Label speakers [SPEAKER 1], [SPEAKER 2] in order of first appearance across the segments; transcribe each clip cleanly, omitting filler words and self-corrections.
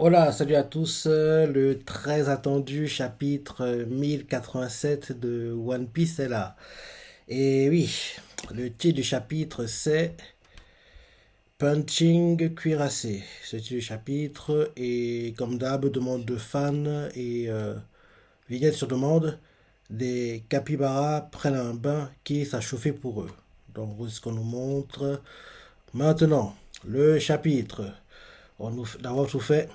[SPEAKER 1] Hola, salut à tous. Le très attendu chapitre 1087 de One Piece est là. Et oui, le titre du chapitre c'est Punching Cuirassé. Ce titre du chapitre est comme d'hab demande de fans et vignette sur demande. Des capybaras prennent un bain qui s'est chauffé pour eux. Donc, c'est ce qu'on nous montre. Maintenant, le chapitre. On nous d'abord tout fait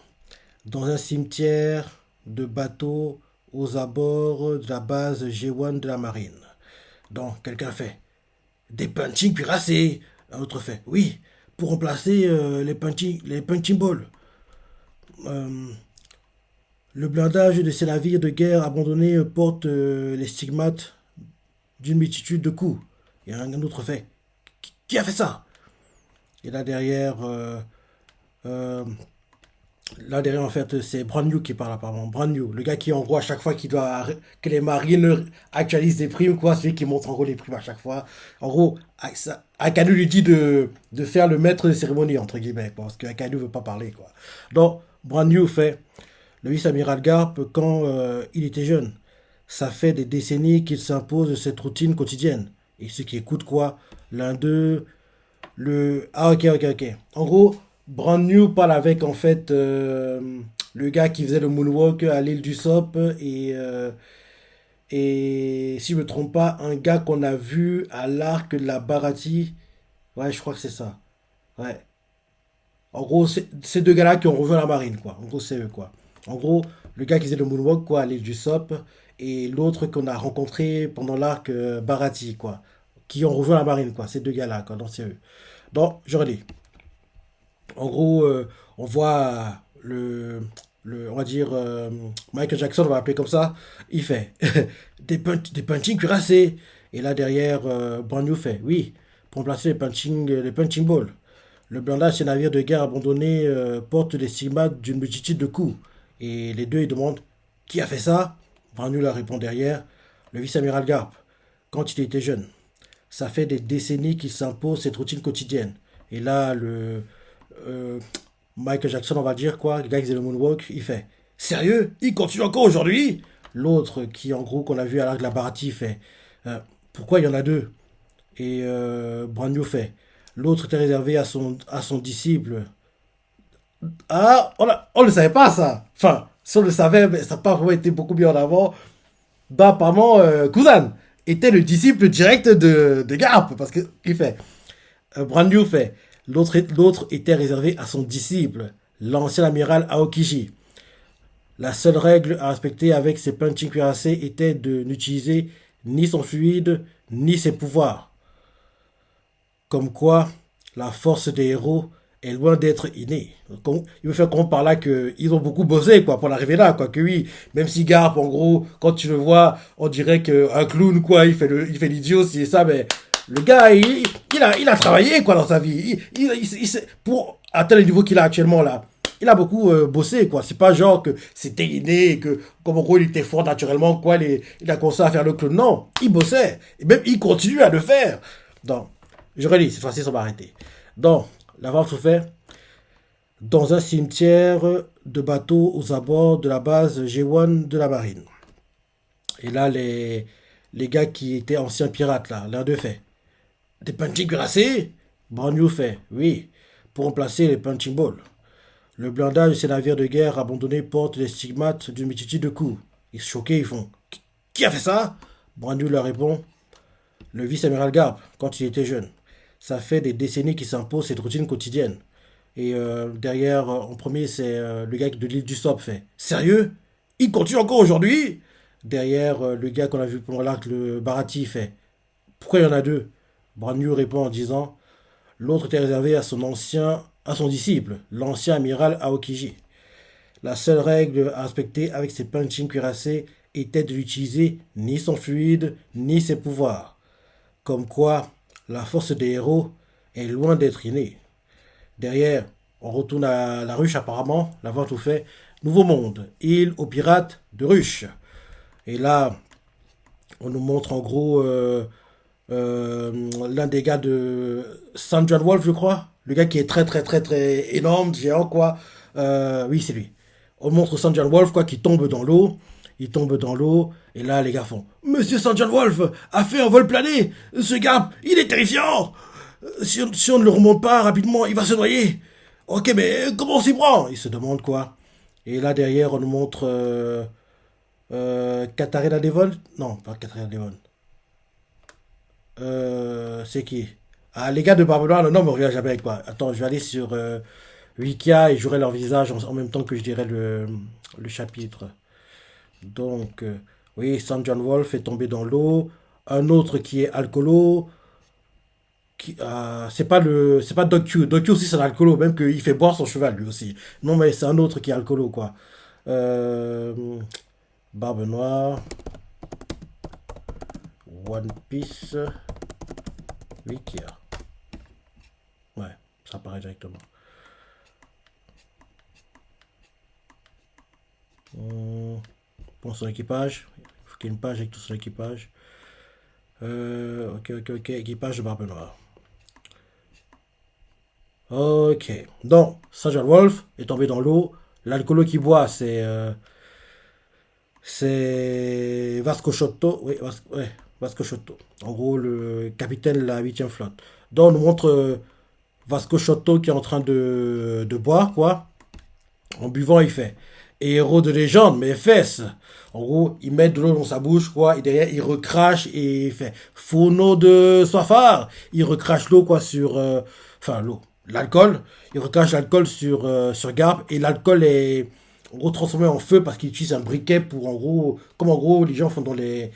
[SPEAKER 1] dans un cimetière de bateaux aux abords de la base G1 de la marine. Donc, quelqu'un fait des punching cuirassés. Un autre fait oui, pour remplacer les punching balls. Euh, le blindage de ces navires de guerre abandonnés porte les stigmates d'une multitude de coups. Et un autre fait qui a fait ça? Et là derrière, en fait, c'est Brand New qui parle apparemment. Brand New, le gars qui, en gros, à chaque fois que les marines actualisent des primes, quoi, celui qui montre en gros les primes à chaque fois. En gros, Akanu lui dit de faire le maître de cérémonie, entre guillemets, parce que Akanu veut pas parler, quoi. Donc, Brand New fait le vice-amiral Garp quand il était jeune. Ça fait des décennies qu'il s'impose cette routine quotidienne. Et ceux qui écoutent quoi, l'un d'eux, Ah, ok. En gros, Brand New parle avec, en fait, le gars qui faisait le moonwalk à l'île du Sop et si je me trompe pas, un gars qu'on a vu à l'arc de la Barati. Ouais, je crois que c'est ça. Ouais. En gros, c'est ces deux gars-là qui ont revu la marine, quoi. En gros, c'est eux, quoi. En gros, le gars qui faisait le moonwalk, quoi, à l'île du Sop, et l'autre qu'on a rencontré pendant l'arc Barati, quoi. Qui ont revu la marine, quoi. Ces deux gars-là, quoi. Donc, c'est eux. Donc, je redis. En gros, on voit on va dire, Michael Jackson, on va l'appeler comme ça, il fait des punching cuirassés. Et là, derrière, Brand New fait, oui, pour remplacer les punching balls. Le blindage des navires de guerre abandonnés porte les stigmates d'une multitude de coups. Et les deux, ils demandent, qui a fait ça? Brand New leur répond derrière, le vice-amiral Garp, quand il était jeune. Ça fait des décennies qu'il s'impose cette routine quotidienne. Et là, euh, Michael Jackson, on va dire quoi, le gars qui faisait le moonwalk, il fait sérieux? Il continue encore aujourd'hui? L'autre, qui en gros, qu'on a vu à l'arc de la Barati, fait euh, pourquoi il y en a deux? Et Brand New fait l'autre était réservé à son disciple. Ah, on ne le savait pas ça. Enfin, si on le savait, mais ça n'a pas vraiment été beaucoup mis en avant. Bah, apparemment, Kuzan était le disciple direct de Garp. Parce que, il fait Brand New fait l'autre était réservé à son disciple, l'ancien amiral Aokiji. La seule règle à respecter avec ses punching cuirassés était de n'utiliser ni son fluide, ni ses pouvoirs. Comme quoi, la force des héros est loin d'être innée. Il veut faire comprendre par là qu'ils ont beaucoup bossé quoi, pour l'arriver là. Quoi. Que oui, même si Garp, en gros, quand tu le vois, on dirait qu'un clown, quoi, il fait l'idiot, si ça, mais le gars, il a travaillé quoi, dans sa vie. Pour atteindre le niveau qu'il a actuellement là. Il a beaucoup bossé, quoi. C'est pas genre que c'était inné, que comme en gros il était fort naturellement, quoi. Il a commencé à faire le clown. Non, il bossait. Et même il continue à le faire. Donc, je relis, cette fois-ci, ça va arrêter. Donc, la vente se fait dans un cimetière de bateaux aux abords de la base G1 de la marine. Et là, les gars qui étaient anciens pirates, là, l'un d'eux fait des punching cuirassés? Brand New fait oui, pour remplacer les punching balls. Le blindage de ces navires de guerre abandonnés porte les stigmates d'une multitude de coups. Ils se choqués, ils font qui a fait ça? Brand New leur répond le vice-amiral Garp, quand il était jeune. Ça fait des décennies qu'il s'impose cette routine quotidienne. Et derrière, en premier, c'est le gars de l'île du Stop fait sérieux? Il continue encore aujourd'hui? Derrière, le gars qu'on a vu pendant l'arc, le Barati, fait pourquoi il y en a deux? Brand New répond en disant l'autre était réservé à son disciple, l'ancien amiral Aokiji. La seule règle à respecter avec ses punching cuirassés était de l'utiliser ni son fluide, ni ses pouvoirs. Comme quoi, la force des héros est loin d'être innée. Derrière, on retourne à la ruche apparemment, la vente tout fait. Nouveau monde, île aux pirates de ruche. Et là, on nous montre en gros l'un des gars de San John Wolf, je crois. Le gars qui est très énorme, géant quoi. Oui, c'est lui. On montre Sanjian Wolf, quoi, qui tombe dans l'eau. Il tombe dans l'eau. Et là, les gars font: Monsieur Sanjian Wolf a fait un vol plané. Ce gars, il est terrifiant. Si on ne le remonte pas rapidement, il va se noyer. Ok, mais comment on s'y prend? Il se demande quoi. Et là, derrière, on nous montre Katarina Devon. Non, pas Katarina Devon. C'est qui? Ah, les gars de Barbe Noire, le nom me revient jamais, quoi. Attends, je vais aller sur Wikia et j'aurai leur visage en même temps que je dirai le chapitre. Donc, oui, Sam John Wolf est tombé dans l'eau. Un autre qui est alcoolo. C'est pas Doc Q. Doc Q aussi c'est un alcoolo, même qu'il fait boire son cheval lui aussi. Non, mais c'est un autre qui est alcoolo, quoi. Euh, Barbe Noire, One Piece, Wikia. Ouais, ça apparaît directement. Pour son équipage, il faut qu'il y ait une page avec tout son équipage. Ok, ok, ok, équipage de Barbe Noire. Ok, donc, Sergeant Wolf est tombé dans l'eau. L'alcoolo qui boit, c'est Vasco Chotto. Oui, ouais, Vasco Chotto. En gros, le capitaine de la 8e flotte. Donc, on nous montre Vasco Chotto qui est en train de boire, quoi. En buvant, il fait héros de légende, mais fesses. En gros, il met de l'eau dans sa bouche, quoi, et derrière, il recrache et il fait fourneau de soifard. Il recrache l'eau, quoi, sur. Enfin, l'eau. L'alcool. Il recrache l'alcool sur Garp, et l'alcool est, en gros, transformé en feu parce qu'il utilise un briquet pour, en gros, comme en gros, les gens font dans les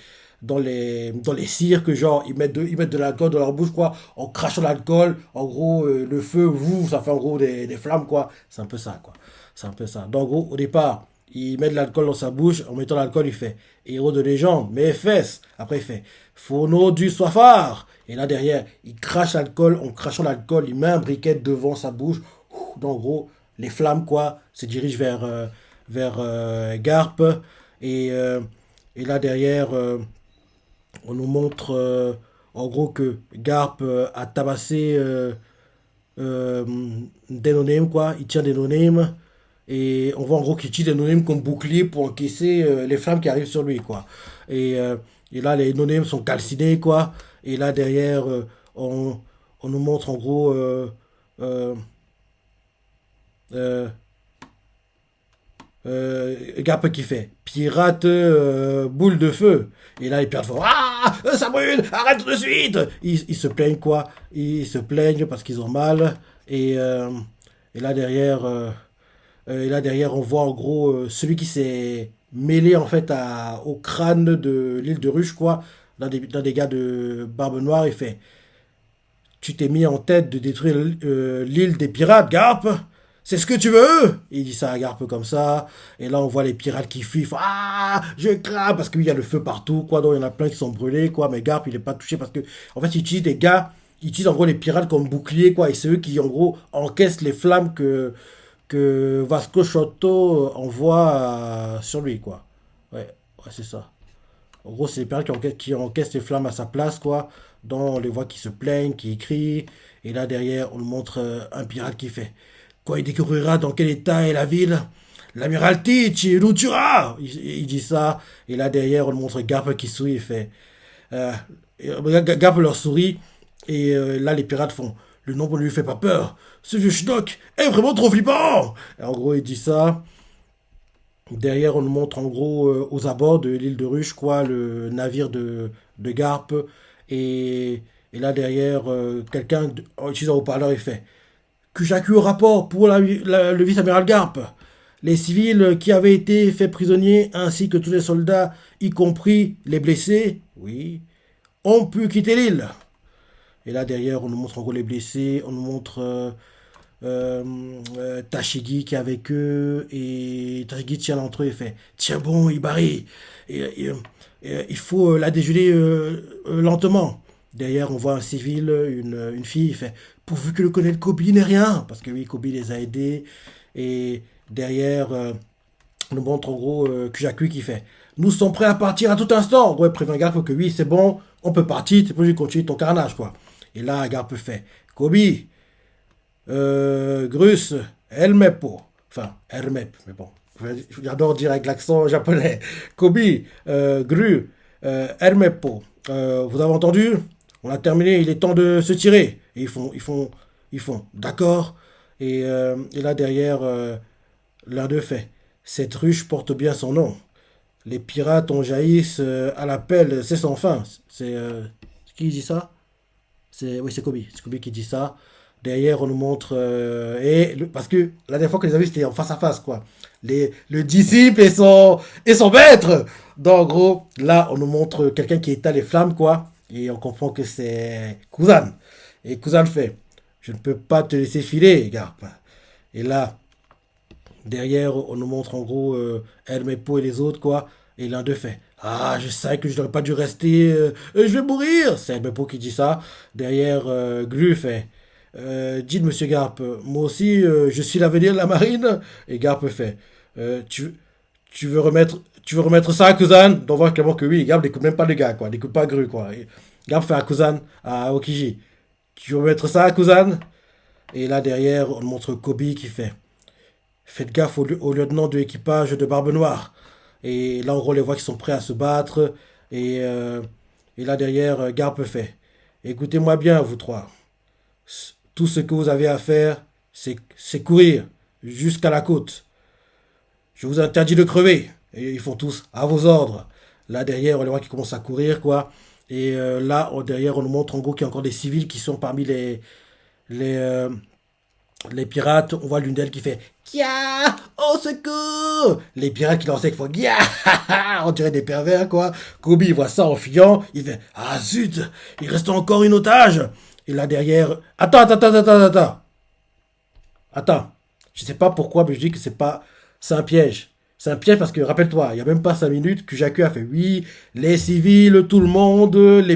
[SPEAKER 1] cirques, genre, ils mettent de l'alcool dans leur bouche, quoi, en crachant l'alcool. En gros, le feu, vous, ça fait en gros des flammes, quoi. C'est un peu ça, quoi. C'est un peu ça. Donc, en gros, au départ, il met de l'alcool dans sa bouche. En mettant l'alcool, il fait héros de légende, mais fesses. Après, il fait fourneau du soifard. Et là, derrière, il crache l'alcool. En crachant l'alcool, il met un briquet devant sa bouche. Donc, en gros, les flammes, quoi, se dirigent vers Garp. Et, euh, et là, derrière, on nous montre en gros que Garp a tabassé euh, des no quoi. Il tient des no. Et on voit en gros qu'il utilise des no comme bouclier pour encaisser les flammes qui arrivent sur lui, quoi. Et, euh, et là, les no sont calcinés, quoi. Et là, derrière, on nous montre en gros euh, euh, Garp qui fait pirate boule de feu. Et là, les pirates font: Ah, ça brûle, arrête tout de suite. Ils se plaignent, quoi. Ils se plaignent parce qu'ils ont mal. Et, euh, et là, derrière. Et là derrière, on voit en gros celui qui s'est mêlé en fait au crâne de l'île de Ruche, quoi. Dans des gars de Barbe Noire, il fait: Tu t'es mis en tête de détruire l'île des pirates, Garp? C'est ce que tu veux? Il dit ça à Garp comme ça. Et là, on voit les pirates qui fuient. Ils font: Ah, je crains. Parce qu'il y a le feu partout, quoi. Donc, il y en a plein qui sont brûlés, quoi. Mais Garp, il n'est pas touché parce que, en fait, il utilise des gars. Il utilise en gros les pirates comme bouclier, quoi. Et c'est eux qui, en gros, encaissent les flammes que Vasco Chotto envoie sur lui, quoi. Ouais, ouais, c'est ça. En gros, c'est les pirates qui encaissent les flammes à sa place, quoi. Dont on les voit qui se plaignent, qui crient. Et là, derrière, on nous montre un pirate qui fait: Quand il découvrira dans quel état est la ville, l'Amiralty nous tuera. Il dit ça. Et là, derrière, on nous montre Garp qui sourit. Il fait euh, Garp leur sourit. Et là, les pirates font: Le nom ne lui fait pas peur. Ce vieux schnock est vraiment trop flippant. Et en gros, il dit ça. Derrière, on nous montre en gros aux abords de l'île de Ruche, quoi, le navire de Garp. Et là, derrière, quelqu'un utilise un haut-parleur, il fait: Que j'accuse au rapport pour le vice-amiral Garp. Les civils qui avaient été faits prisonniers, ainsi que tous les soldats, y compris les blessés, oui, ont pu quitter l'île. Et là, derrière, on nous montre en gros les blessés, on nous montre Tashigi qui est avec eux, et Tashigi tient l'entre eux et fait: Tiens bon, Ibari, il faut la dégeler lentement. Derrière, on voit un civil, une fille, il fait: Pourvu que le colonel Kobe n'ait rien, parce que oui, Kobe les a aidés. Et derrière, on nous montre en gros Kujakui qui fait: Nous sommes prêts à partir à tout instant. Ouais, prévient Garp que oui, c'est bon, on peut partir, tu peux continuer ton carnage, quoi. Et là, Garp fait: Kobe, Grus, El Mepo. Enfin, Hermep, mais bon. J'adore dire avec l'accent japonais. Kobe, Gru, Hermepo. Vous avez entendu? On a terminé, il est temps de se tirer. Et ils font, d'accord. Et là derrière, l'un d'eux fait. Cette ruche porte bien son nom. Les pirates en jaillissent à l'appel, c'est sans fin. C'est qui dit ça? Oui, c'est Kobe. C'est Kobe qui dit ça. Derrière, on nous montre. Parce que la dernière fois que les a vus, c'était en face à face, quoi. Le disciple et son maître. Donc, en gros, là, on nous montre quelqu'un qui éteint les flammes, quoi. Et on comprend que c'est Kuzan. Et Kuzan fait, je ne peux pas te laisser filer, Garp. Et là, derrière, on nous montre en gros Hermepo et les autres, quoi. Et l'un d'eux fait, ah, je savais que je n'aurais pas dû rester, je vais mourir. C'est Hermepo qui dit ça. Derrière, Glu fait, dites, monsieur Garp, moi aussi, je suis l'avenir de la marine. Et Garp fait, euh, tu, tu veux remettre ça à Kuzan? Donc, on voit clairement que oui, Garp n'écoute même pas le gars, quoi. N'écoute pas Gru, quoi. Et Garp fait à Kuzan, à Okiji, tu veux remettre ça à Kuzan? Et là, derrière, on montre Kobe qui fait, faites gaffe au lieutenant de l'équipage de Barbe Noire. Et là, en gros, les voit qui sont prêts à se battre. Et là, derrière, Garp fait, écoutez-moi bien, vous trois. Tout ce que vous avez à faire, c'est courir jusqu'à la côte. Je vous interdis de crever. Et ils font tous à vos ordres. Là, derrière, on les voit qui commencent à courir, quoi. Et là, derrière, on nous montre en gros qu'il y a encore des civils qui sont parmi les, euh, les pirates. On voit l'une d'elles qui fait Kia, au secours. Les pirates qui lancent qui font Kia, on dirait des pervers, quoi. Kobe, il voit ça en fuyant. Il fait, ah zut, il reste encore une otage. Et là, derrière, attends, attends, attends, attends, attends. Attends, je sais pas pourquoi, mais je dis que c'est pas, c'est un piège. C'est un piège parce que, rappelle-toi, il y a même pas 5 minutes que Jacques a fait, oui, les civils, tout le monde, les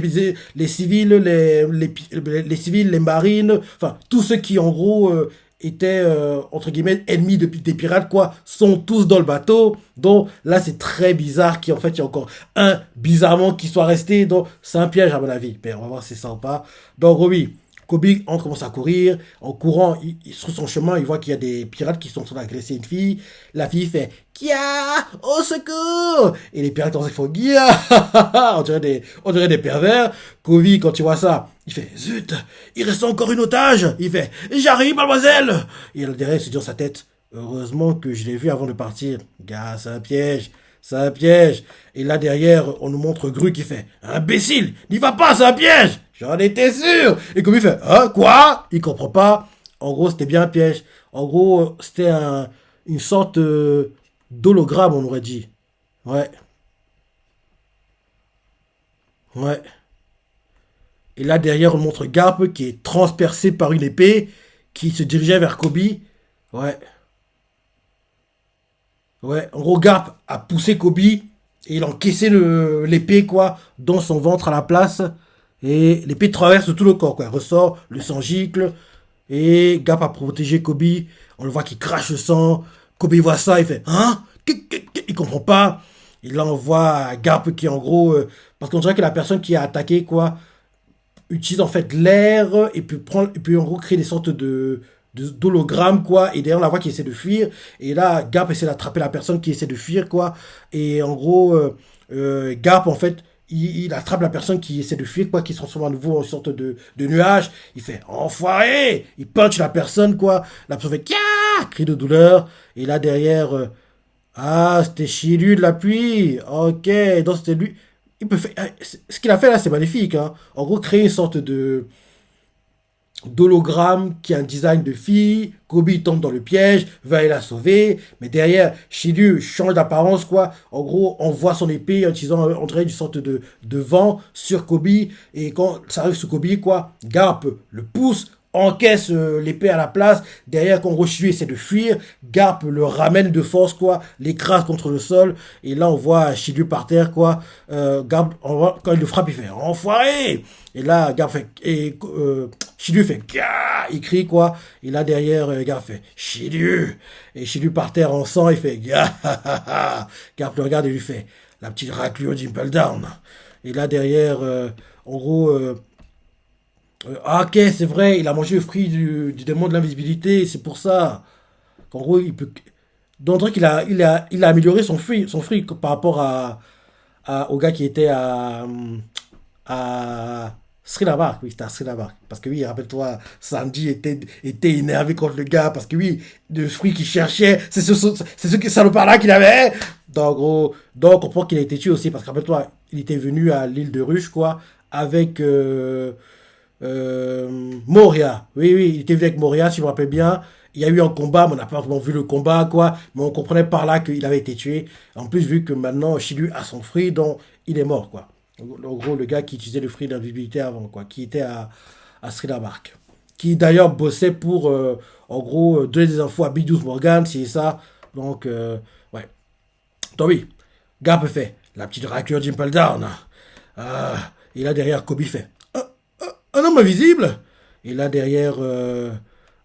[SPEAKER 1] civils, les civils, les marines, enfin, tous ceux qui, en gros, étaient, entre guillemets, ennemis des pirates, quoi, sont tous dans le bateau. Donc, là, c'est très bizarre qu'en fait, il y a encore un, bizarrement, qui soit resté. Donc, c'est un piège, à mon avis. Mais on va voir si c'est ça ou pas. Donc, oui. Kobe commence à courir. En courant, sur son chemin, il voit qu'il y a des pirates qui sont en train d'agresser une fille. La fille fait Kia, au secours. Et les pirates commencent à faire Kia. On dirait des pervers. Kobe, quand il voit ça, il fait zut, il reste encore une otage. Il fait j'arrive, mademoiselle. Et derrière, il se dit dans sa tête, heureusement que je l'ai vu avant de partir. Gars, c'est un piège. C'est un piège. Et là derrière, on nous montre Gru qui fait imbécile, n'y va pas, c'est un piège. J'en étais sûr. Et comme il fait hein, quoi? Il comprend pas. En gros, c'était bien un piège. En gros, c'était une sorte d'hologramme, on aurait dit. Ouais, ouais. Et là derrière, on montre Garp qui est transpercé par une épée qui se dirigeait vers Kobe. Ouais, ouais. En gros, Garp a poussé Kobe et il a encaissé l'épée, quoi, dans son ventre à la place. Et l'épée traverse tout le corps, quoi. Elle ressort, le sang gicle. Et Garp a protégé Kobe. On le voit qui crache le sang. Kobe voit ça, il fait hein? Il comprend pas. Et là, on voit Garp qui, en gros, parce qu'on dirait que la personne qui a attaqué, quoi, utilise en fait l'air et puis en gros créer des sortes d'hologrammes, quoi. Et derrière, on la voit qui essaie de fuir. Et là, Garp essaie d'attraper la personne qui essaie de fuir, quoi. Et en gros, Garp, en fait, il attrape la personne qui essaie de fuir, quoi, qui se transforme à nouveau en une sorte de nuage. Il fait enfoiré. Il punch la personne, quoi. La personne fait Kia, cri de douleur. Et là, derrière, ah, c'était Shiru de la pluie. Ok, donc c'était lui. Il peut faire... Ce qu'il a fait là, c'est magnifique, hein. En gros, créer une sorte d'hologramme qui a un design de fille. Kobe tombe dans le piège, va aller la sauver. Mais derrière, Shiryu change d'apparence, quoi. En gros, on voit son épée en utilisant, on dirait, une sorte de vent sur Kobe. Et quand ça arrive sur Kobe, quoi, Garp le pousse, encaisse l'épée à la place. Derrière, quand Roshiyu essaie de fuir, Garp le ramène de force, quoi, l'écrase contre le sol. Et là, on voit Shiryu par terre, quoi. Garp, quand il le frappe, il fait enfoiré. Et là, Garp fait. Et Shiryu fait. Gah il crie, quoi. Et là, derrière, Garp fait Shiryu. Et Shiryu par terre en sang, il fait. Gah Garp le regarde et lui fait la petite raclure d'Impel Down. Et là, derrière, en gros. Ah, ok, c'est vrai, il a mangé le fruit du démon de l'invisibilité, c'est pour ça. qu'en gros, il peut. Donc, il a amélioré son free par rapport au gars qui était à Srinavar. Oui, c'était à Srinavar. Parce que oui, rappelle-toi, Sanji était énervé contre le gars. Parce que oui, le fruit qu'il cherchait, c'est ce salopard-là qu'il avait. Donc, gros, donc, on comprend qu'il a été tué aussi. Parce que rappelle-toi, il était venu à l'île de Ruche, quoi, avec Moria. Oui, oui, il était venu avec Moria, si je me rappelle bien. Il y a eu un combat, mais on n'a pas vraiment vu le combat, quoi. Mais on comprenait par là qu'il avait été tué. En plus, vu que maintenant, Shiryu a son fruit, donc il est mort, quoi. En gros, le gars qui utilisait le fruit d'invisibilité avant, quoi. Qui était à Srinamark. Qui d'ailleurs bossait pour, en gros, donner des infos à B12 Morgan, c'est ça. Donc, ouais. Donc oui, Garp fait la petite raclure d'Impel Down. Et là derrière, Kobe fait un homme invisible. Et là derrière,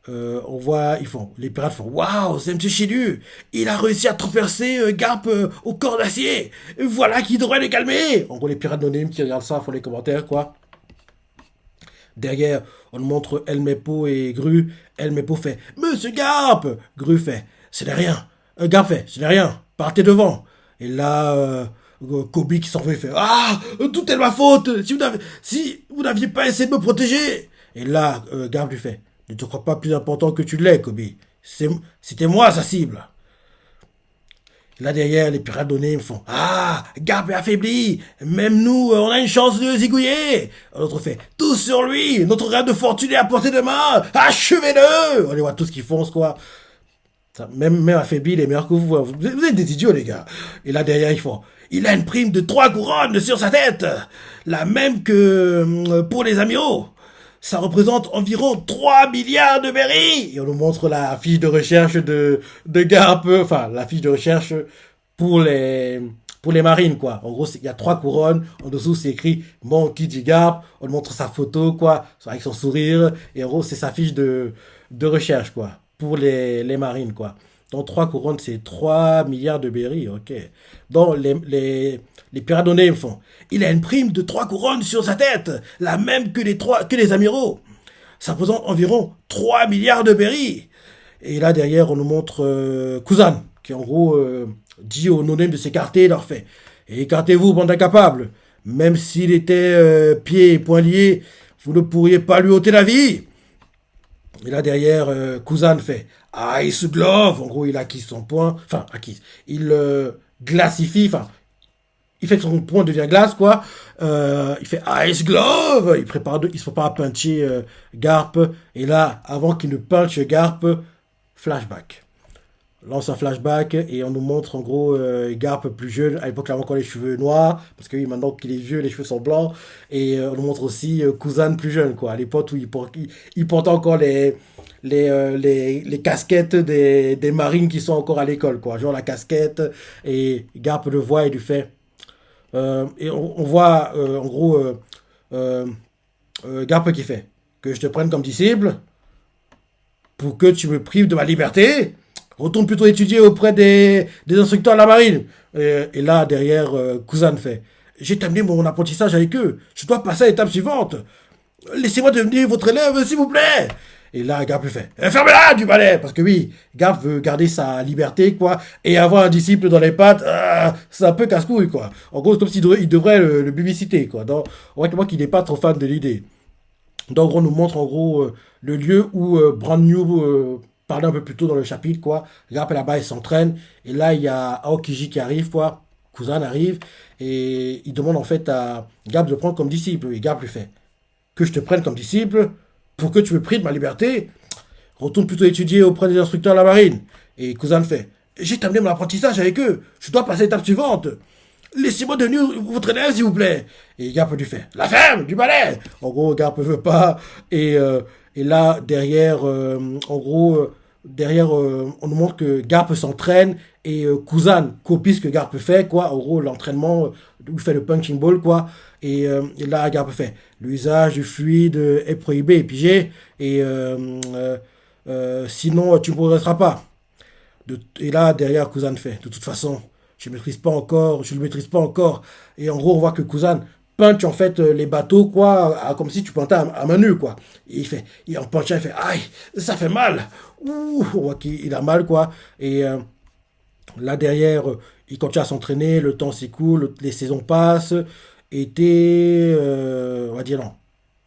[SPEAKER 1] on voit, les pirates font waouh, c'est M. Chidu. Il a réussi à transpercer Garp au corps d'acier. Voilà qui devrait le calmer. En gros, les pirates anonymes qui regardent ça font les commentaires, quoi. Derrière, on montre Elmepo et Gru. Elmepo fait Monsieur Garp. Gru fait ce n'est rien. Garp fait ce n'est rien. Partez devant. Et là, Kobe qui s'en fait ah, tout est de ma faute. Si vous n'aviez pas essayé de me protéger. Et là, Garp lui fait ne te crois pas plus important que tu l'es, Kobe. C'était moi sa cible. Là derrière, les pirates donnés me font ah, Garp est affaibli. Même nous, on a une chance de le zigouiller. L'autre fait tout sur lui. Notre reine de fortune est à portée de main. Achevez-le. On les voit tous qui foncent, quoi. Même affaibli, il est meilleur que vous. Vous êtes des idiots, les gars. Et là derrière, ils font il a une prime de 3 couronnes sur sa tête. La même que pour les amiraux. Ça représente environ 3 milliards de berries. Et on nous montre la fiche de recherche de Garp, enfin la fiche de recherche pour les marines, quoi. En gros, il y a 3 couronnes. En dessous, c'est écrit Monkey D. Garp. On nous montre sa photo, quoi, avec son sourire. Et en gros, c'est sa fiche de recherche, quoi, pour les marines, quoi. Donc 3 couronnes, c'est 3 milliards de berries, ok. Donc les pirates font. Il a une prime de 3 couronnes sur sa tête, la même que les amiraux. Ça représente environ 3 milliards de berries. Et là derrière, on nous montre Kuzan, qui en gros dit aux no-name de s'écarter et leur fait écartez-vous, bande incapables. Même s'il était pieds et poings liés, vous ne pourriez pas lui ôter la vie. Et là derrière, Kuzan fait Ice Glove. En gros, il acquise son point. Enfin, acquise. Il glacifie. Enfin, il fait que son point devient glace, quoi. Il fait Ice Glove. Il se prépare à puncher Garp. Et là, avant qu'il ne punche Garp, flashback. Lance un flashback et on nous montre en gros Garp plus jeune. À l'époque, il avait encore les cheveux noirs. Parce que oui, maintenant qu'il est vieux, les cheveux sont blancs. Et on nous montre aussi Kuzan plus jeune, quoi. À l'époque où il portait encore les casquettes des marines qui sont encore à l'école, quoi. Genre la casquette. Et Garp le voit et lui fait. Et on voit en gros Garp qui fait que je te prenne comme disciple pour que tu me prives de ma liberté. Retourne plutôt étudier auprès des instructeurs de la marine. Et là, derrière, Kuzan fait j'ai terminé mon apprentissage avec eux. Je dois passer à l'étape suivante. Laissez-moi devenir votre élève, s'il vous plaît. Et là, Garp lui fait fermez-la du balai. Parce que oui, Garp veut garder sa liberté, quoi. Et avoir un disciple dans les pattes, c'est un peu casse-couille, quoi. En gros, c'est comme s'il devrait le publiciter, quoi. Donc, on voit que moi qui n'est pas trop fan de l'idée. Donc, on nous montre en gros le lieu où Brand New parlait un peu plus tôt dans le chapitre, quoi. Garp est là-bas, il s'entraîne. Et là, il y a Aokiji qui arrive, quoi. Kuzan arrive. Et il demande en fait à Garp de le prendre comme disciple. Et Garp lui fait que je te prenne comme disciple pour que tu me pries de ma liberté. Retourne plutôt étudier auprès des instructeurs de la marine. Et Kuzan fait j'ai terminé mon apprentissage avec eux. Je dois passer à l'étape suivante. Laissez-moi devenir votre élève, s'il vous plaît. Et Garp lui fait la ferme du balai. En gros, Garp ne veut pas. Et là, derrière, en gros, derrière, on nous montre que Garp s'entraîne et Kuzan copie ce que Garp fait, quoi. En gros, l'entraînement où il fait le punching ball, quoi. Et là, Garp fait l'usage du fluide est prohibé, pigé. Et sinon, tu ne progresseras pas. Et là, derrière, Kuzan fait de toute façon, je ne le maîtrise pas encore. Et en gros, on voit que Kuzan punch en fait les bateaux, quoi, comme si tu plantais à main nue, quoi. Et en punchant, il fait, aïe, ça fait mal. Ouh, on voit qu'il a mal, quoi. Et là derrière, il continue à s'entraîner, le temps s'écoule, les saisons passent. Été, on va dire non.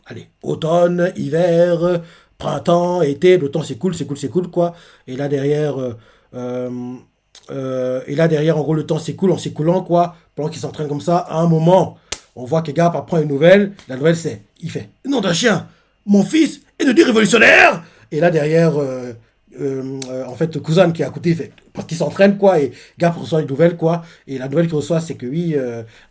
[SPEAKER 1] Allez, automne, hiver, printemps, été, le temps s'écoule, s'écoule, s'écoule, quoi. Et là derrière, euh, en gros, le temps s'écoule en s'écoulant, quoi. Pendant qu'il s'entraîne comme ça, à un moment, on voit que Garp apprend une nouvelle. La nouvelle, c'est, il fait, nom d'un chien, mon fils est devenu révolutionnaire. Et là derrière, en fait, Kuzan qui est à côté, il fait, parce qu'il s'entraîne, quoi. Et Garp reçoit une nouvelle, quoi. Et la nouvelle qu'il reçoit, c'est que oui,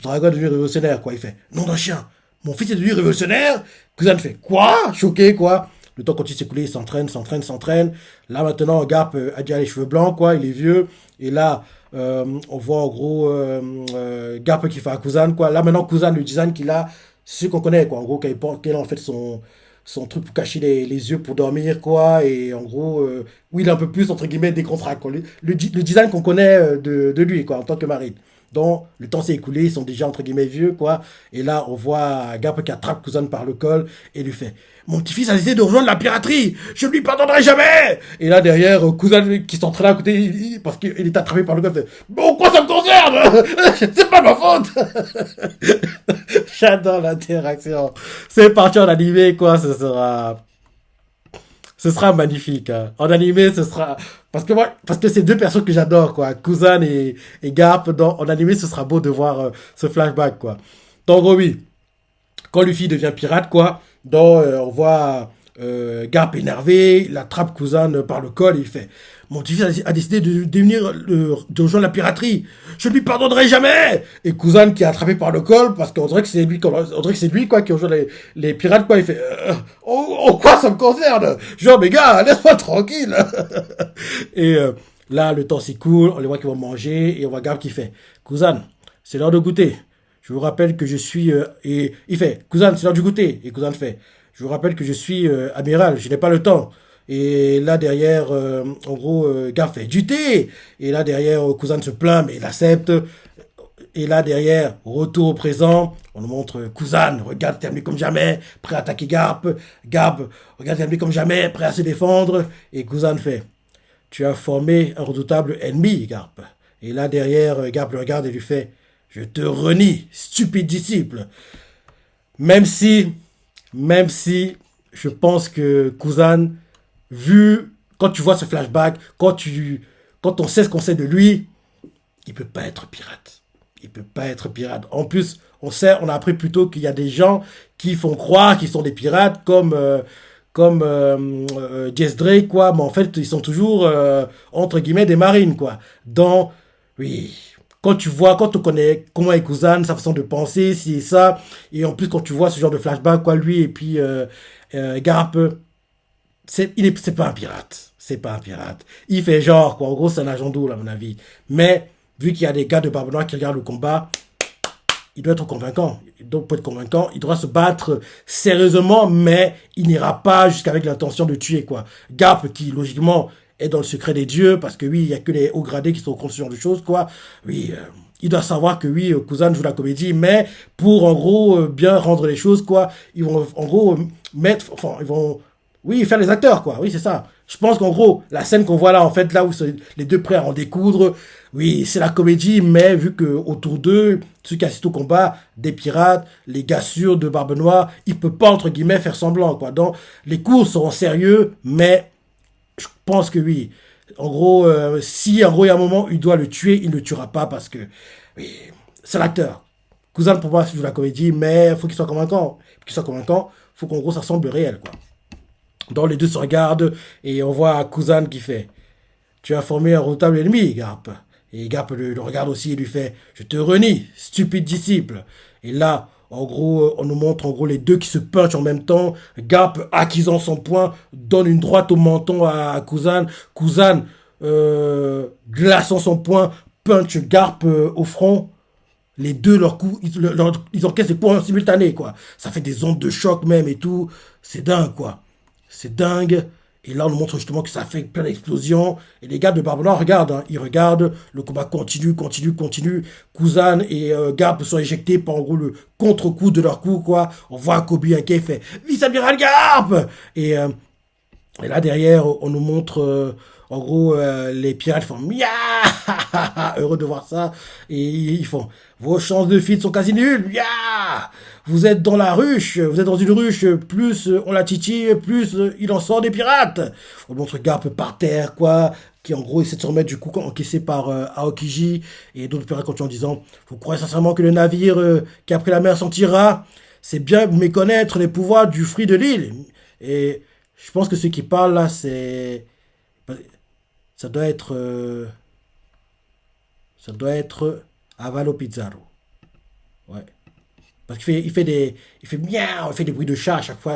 [SPEAKER 1] Dragon est devenu révolutionnaire, quoi. Il fait, nom d'un chien, mon fils est devenu révolutionnaire. Kuzan fait, quoi? Choqué, quoi. Le temps continue de s'écouler, il s'entraîne, s'entraîne, s'entraîne. Là, maintenant, Garp a déjà les cheveux blancs, quoi. Il est vieux. Et là, on voit en gros Garp qui fait à Kuzan, quoi. Là, maintenant, Kuzan, le design qu'il a, c'est ce qu'on connaît, quoi. En gros, qu'il a en fait son truc pour cacher les yeux pour dormir, quoi. Et en gros, oui, il est un peu plus, entre guillemets, décontracté, quoi. Le design qu'on connaît de lui, quoi, en tant que marine. Donc, le temps s'est écoulé, ils sont déjà, entre guillemets, vieux, quoi. Et là, on voit Garp qui attrape Kuzan par le col et lui fait, mon petit-fils a essayé de rejoindre la piraterie, je ne lui pardonnerai jamais. Et là, derrière, Kuzan qui s'entraîne à côté, parce qu'il est attrapé par le col, fait, bon, quoi ça me concerne? C'est pas ma faute. J'adore l'interaction. C'est parti en animé, quoi, ce sera magnifique, hein. En animé, ce sera. Parce que c'est deux personnes que j'adore, quoi. Kuzan et Garp. En animé, ce sera beau de voir ce flashback, quoi. Donc, oui, quand Luffy devient pirate, quoi, on voit Garp énervé, il attrape Kuzan par le col et il fait, mon petit-fils a décidé de rejoindre la piraterie. Je ne lui pardonnerai jamais. Et Kuzan qui est attrapé par le col parce qu'on dirait que c'est lui, quoi, qui rejoint les pirates, quoi. Il fait, quoi ça me concerne? Genre, mes gars, laisse-moi tranquille. Et là, le temps s'écoule, on les voit qui vont manger et on voit Garp qui fait, Kuzan, c'est l'heure de goûter. Je vous rappelle que je suis... et il fait, Kuzan, c'est l'heure du goûter. Et Kuzan fait, je vous rappelle que je suis amiral, je n'ai pas le temps. Et là, derrière, en gros, Garp fait du thé. Et là, derrière, Kuzan se plaint, mais il accepte. Et là, derrière, retour au présent, on nous montre Kuzan, regarde, terminé comme jamais, prêt à attaquer Garp. Garp, regarde, terminé comme jamais, prêt à se défendre. Et Kuzan fait, tu as formé un redoutable ennemi, Garp. Et là, derrière, Garp le regarde et lui fait, je te renie, stupide disciple. Même si, même si, je pense que Kuzan, quand tu vois ce flashback, quand on sait ce qu'on sait de lui, il peut pas être pirate. Il peut pas être pirate. En plus, on a appris plus tôt qu'il y a des gens qui font croire qu'ils sont des pirates, comme Jess Drake, quoi. Mais en fait, ils sont toujours, entre guillemets, des marines, quoi. Donc, oui, quand on connaît comment est Kuzan, sa façon de penser, si et ça, et en plus, quand tu vois ce genre de flashback, quoi, lui, et puis Garp, c'est pas un pirate. C'est pas un pirate. Il fait genre, quoi. En gros, c'est un agent double, à mon avis. Mais, vu qu'il y a des gars de Barbe Noire qui regardent le combat, il doit être convaincant. Donc, pour être convaincant, il doit se battre sérieusement, mais il n'ira pas jusqu'avec l'intention de tuer, quoi. Garp, qui, logiquement, est dans le secret des dieux, parce que oui, il y a que les hauts gradés qui sont contre ce genre de choses, quoi. Oui, il doit savoir que oui, Kuzan joue la comédie, mais pour, en gros, bien rendre les choses, quoi, ils vont, en gros, ils vont, oui, faire les acteurs, quoi. Oui, c'est ça. Je pense qu'en gros, la scène qu'on voit là, en fait, là où les deux prêts à en découdre, oui, c'est la comédie, mais vu que autour d'eux, ceux qui assistent au combat, des pirates, les gars sûrs de Barbe Noire, il peut pas, entre guillemets, faire semblant, quoi. Donc, les cours seront sérieux, mais je pense que oui. En gros, si en gros il y a un moment où il doit le tuer, il ne le tuera pas parce que oui, c'est l'acteur. Cousin pour moi, c'est de la comédie, mais il faut qu'il soit convaincant. Pour qu'il soit convaincant, il faut qu'en gros ça semble réel, quoi. Donc les deux se regardent et on voit Kuzan qui fait, tu as formé un redoutable ennemi, Garp. Et Garp le regarde aussi et lui fait, je te renie, stupide disciple. Et là, en gros, on nous montre en gros les deux qui se punchent en même temps. Garp, acquisant son point, donne une droite au menton à Kuzan. Kuzan, glaçant son point, punch Garp au front. Les deux, leurs coups, ils encaissent des coups en simultané, quoi. Ça fait des ondes de choc même et tout. C'est dingue, quoi. C'est dingue. Et là, on nous montre justement que ça fait plein d'explosions. Et les gars de Barbe Noire regardent, hein. Ils regardent, le combat continue, continue, continue. Kuzan et Garp sont éjectés par en gros le contre-coup de leur coup, quoi. On voit Kobe inquiet, il fait Vice-Amiral Garp! Et là, derrière, on nous montre, en gros, les pirates font Mia! Heureux de voir ça. Et ils font Vos chances de feed sont quasi nulles. Mia! Vous êtes dans la ruche. Vous êtes dans une ruche. Plus on la titille, plus il en sort des pirates. On montre Garp par terre, quoi. Qui, en gros, essaie de se remettre du coup encaissé par Aokiji. Et d'autres pirates continuent en disant Vous croyez sincèrement que le navire qui a pris la mer s'en tirera? C'est bien méconnaître les pouvoirs du fruit de l'île. Et je pense que ceux qui parlent là, c'est. Ça doit être. Ça doit être Avalo Pizarro. Ouais. Parce qu'il fait des. Il fait bien. Il fait des bruits de chat à chaque fois.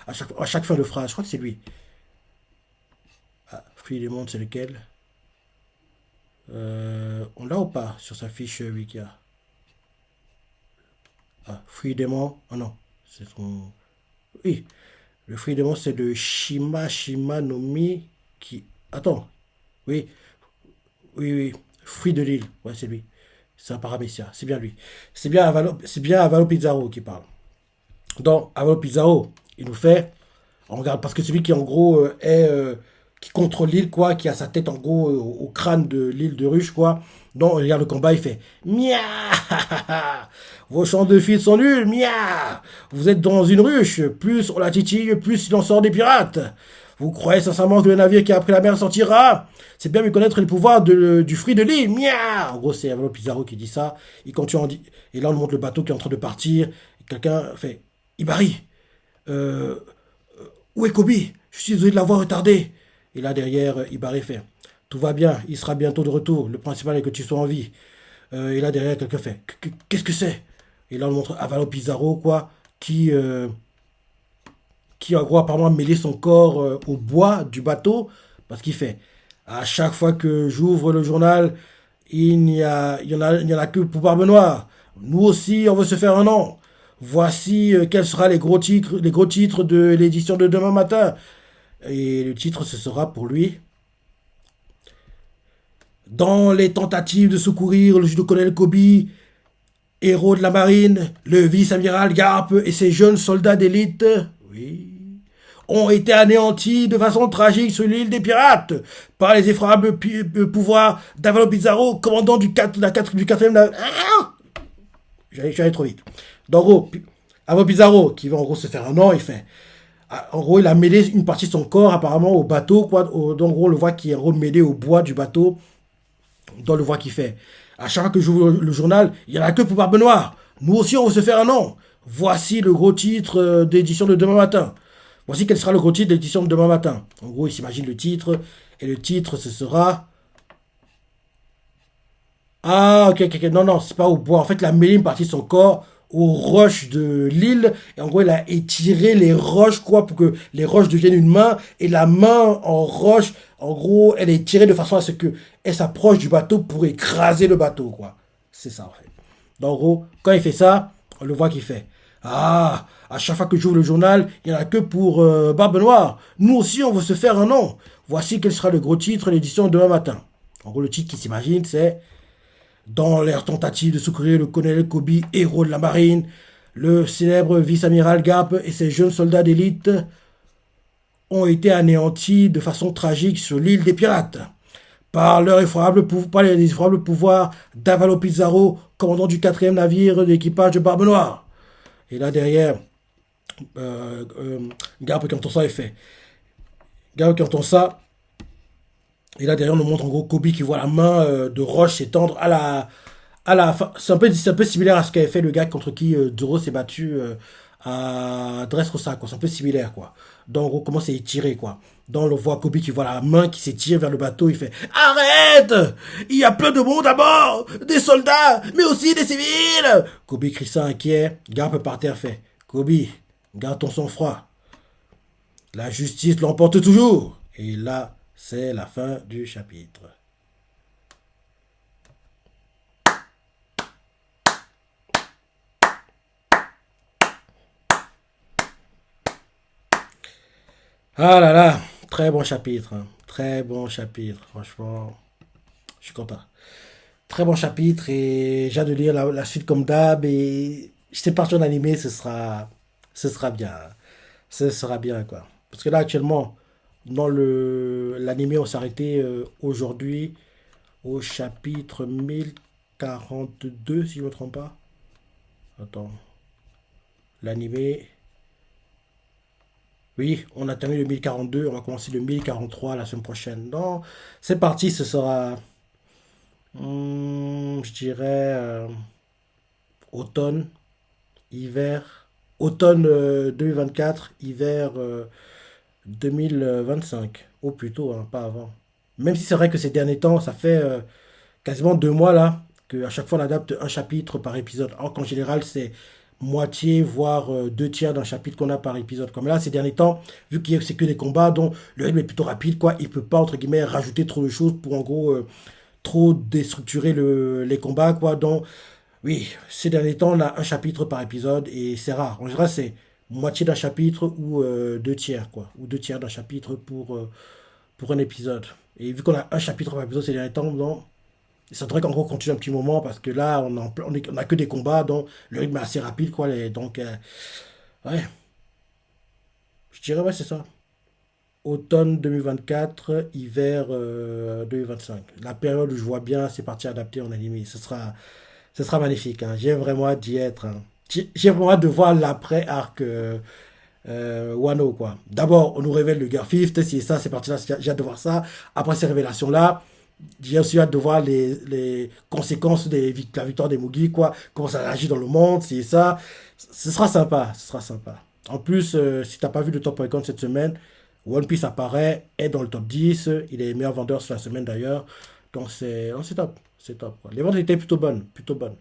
[SPEAKER 1] À chaque fin de phrase. Je crois que c'est lui. Ah, Fruit du monde, c'est lequel? On l'a ou pas sur sa fiche Wiki? Ah, Fruit démon. Ah non. C'est son. Oui. Le fruit démon, c'est de Shima Shima no Mi qui. Attends. Oui. Oui, oui. Fruit de l'île. Ouais, c'est lui. C'est un paramécia. C'est bien lui. C'est bien Avalo Pizarro qui parle. Donc, Avalo Pizarro, il nous fait. On regarde, parce que celui qui, en gros, qui contrôle l'île, quoi, qui a sa tête, en gros, au crâne de l'île de Ruche, quoi. Donc, on regarde le combat, il fait Mia! Vos champs de fils sont nuls, Mia! Vous êtes dans une ruche. Plus on la titille, plus il en sort des pirates. Vous croyez sincèrement que le navire qui a pris la mer sortira? C'est bien mieux connaître les pouvoirs du fruit de l'île. Mia! En gros, c'est Avalo Pizarro qui dit ça. Et là, on montre le bateau qui est en train de partir. Et quelqu'un fait Ibari, euh, où est Kobe? Je suis désolé de l'avoir retardé. Et là, derrière, Ibari fait Tout va bien, il sera bientôt de retour. Le principal est que tu sois en vie. Et là, derrière, quelqu'un fait Qu'est-ce que c'est? Et là, on montre Avalo Pizarro, quoi, qui en gros apparemment a mêlé son corps au bois du bateau, parce qu'il fait à chaque fois que j'ouvre le journal, il y en a que pour Barbe Noire. Nous aussi, on veut se faire un nom. Voici quels seront les gros titres de l'édition de demain matin. Et le titre, ce sera pour lui Dans les tentatives de secourir le judo-colonel Kobe, héros de la marine, le vice-amiral Garp et ses jeunes soldats d'élite, oui, ont été anéantis de façon tragique sur l'île des pirates par les effroyables pouvoirs d'Avalo Pizarro, commandant du 4e. Ah, j'allais trop vite. Donc, en gros, Avalo Pizarro, qui va en gros se faire un nom, il fait. En gros, il a mêlé une partie de son corps apparemment au bateau, quoi. Donc, en gros, on le voit qui est en gros mêlé au bois du bateau. Donc, on le voit qui fait. À chaque fois que j'ouvre le journal, il y en a que pour Barbe Noire. Nous aussi, on veut se faire un nom. Voici le gros titre d'édition de demain matin. Voici quel sera le gros titre d'édition de demain matin. En gros, il s'imagine le titre. Et le titre, ce sera. Ah, ok, ok, ok. Non, non, c'est pas au bois. En fait, il a mêlé une partie de son corps aux roches de l'île. Et en gros, il a étiré les roches, quoi, pour que les roches deviennent une main. Et la main en roche, en gros, elle est tirée de façon à ce que elle s'approche du bateau pour écraser le bateau, quoi. C'est ça, en fait. Donc, en gros, quand il fait ça, on le voit qu'il fait. Ah, à chaque fois que j'ouvre le journal, il n'y en a que pour Barbe Noire. Nous aussi, on veut se faire un nom. Voici quel sera le gros titre de l'édition de demain matin. En gros, le titre qui s'imagine, c'est Dans leur tentative de secourir le colonel Kobe, héros de la marine, le célèbre vice-amiral Gap et ses jeunes soldats d'élite ont été anéantis de façon tragique sur l'île des pirates par les effroyables pouvoirs d'Avalo Pizarro, commandant du 4e navire d'équipage de Barbe Noire. Et là derrière, Garp qui entend ça, il fait. Garp qui entend ça, et là derrière on nous montre en gros Kobe qui voit la main de Roche s'étendre à la fin. C'est un peu similaire à ce qu'avait fait le gars contre qui Zoro s'est battu à Dressrosa, quoi. C'est un peu similaire, quoi. Donc on commence à étirer, quoi. Donc on voit Kobe qui voit la main qui s'étire vers le bateau, il fait Arrête! Il y a plein de monde à bord! Des soldats, mais aussi des civils! Kobe crie ça inquiet, Garp par terre fait Kobe, garde ton sang-froid. La justice l'emporte toujours. Et là, c'est la fin du chapitre. Ah là là, très bon chapitre, hein. Très bon chapitre, franchement, je suis content. Très bon chapitre et j'ai hâte de lire la suite comme d'hab et je t'ai parti en animé, ce sera bien. Ce sera bien, quoi. Parce que là, actuellement, dans l'animé, on s'est arrêté aujourd'hui au chapitre 1042, si je ne me trompe pas. Attends, l'animé. Oui, on a terminé le 1042, on va commencer le 1043 la semaine prochaine. Non, c'est parti, ce sera, je dirais, automne, hiver, automne 2024, hiver 2025. Ou plutôt, hein, pas avant. Même si c'est vrai que ces derniers temps, ça fait quasiment 2 mois là, qu'à chaque fois on adapte un chapitre par épisode. Alors qu'en général, c'est moitié, voire 2 tiers d'un chapitre qu'on a par épisode. Comme là, ces derniers temps, vu qu'il y a c'est que des combats, dont le rythme est plutôt rapide, quoi, il peut pas, entre guillemets, rajouter trop de choses pour en gros trop déstructurer les combats, quoi. Donc, oui, ces derniers temps, on a un chapitre par épisode et c'est rare. En général, c'est moitié d'un chapitre ou 2 tiers, quoi. Ou 2 tiers d'un chapitre pour un épisode. Et vu qu'on a un chapitre par épisode ces derniers temps, non, ça devrait qu'en gros continue un petit moment parce que là, on a que des combats, donc le rythme est assez rapide, quoi. Donc, ouais, je dirais, ouais, c'est ça. Automne 2024, hiver 2025. La période où je vois bien ces parties adaptées en animé. Ce sera magnifique, hein. J'ai vraiment hâte d'y être, hein. J'ai vraiment hâte de voir l'après-arc Wano, quoi. D'abord, on nous révèle le Garfield, c'est ça, c'est parti là, j'ai hâte de voir ça. Après ces révélations-là, j'ai aussi hâte de voir les conséquences de la victoire des Mugi, quoi. Comment ça réagit dans le monde, c'est ça. Ce sera sympa, ce sera sympa. En plus, si t'as pas vu le top Icon cette semaine, One Piece apparaît, est dans le top 10. Il est meilleur vendeur sur la semaine d'ailleurs. Donc c'est top, c'est top, quoi. Les ventes étaient plutôt bonnes, plutôt bonnes.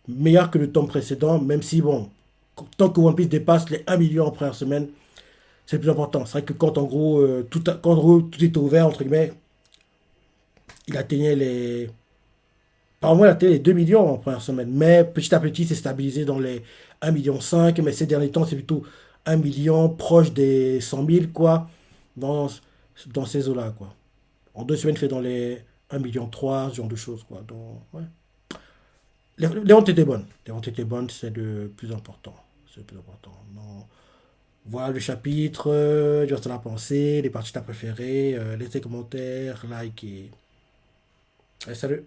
[SPEAKER 1] Meilleures que le tome précédent, même si bon, tant que One Piece dépasse les 1 million en première semaine, c'est le plus important. C'est vrai que quand en gros, quand en gros, tout était ouvert, entre guillemets, il atteignait les. Par mois, il atteignait les 2 millions en première semaine. Mais petit à petit, c'est stabilisé dans les 1,5 million. Mais ces derniers temps, c'est plutôt 1 million, proche des 100 000, quoi, dans, dans ces eaux-là, quoi. En 2 semaines, il fait dans les 1,3 million, ce genre de choses, quoi. Donc, ouais. Les ventes étaient bonnes. Les ventes étaient bonnes, c'est le plus important. C'est le plus important. Non. Voilà le chapitre, tu vas te la penser, les parties que t'as préférées, laissez des commentaires, like et. Allez, salut!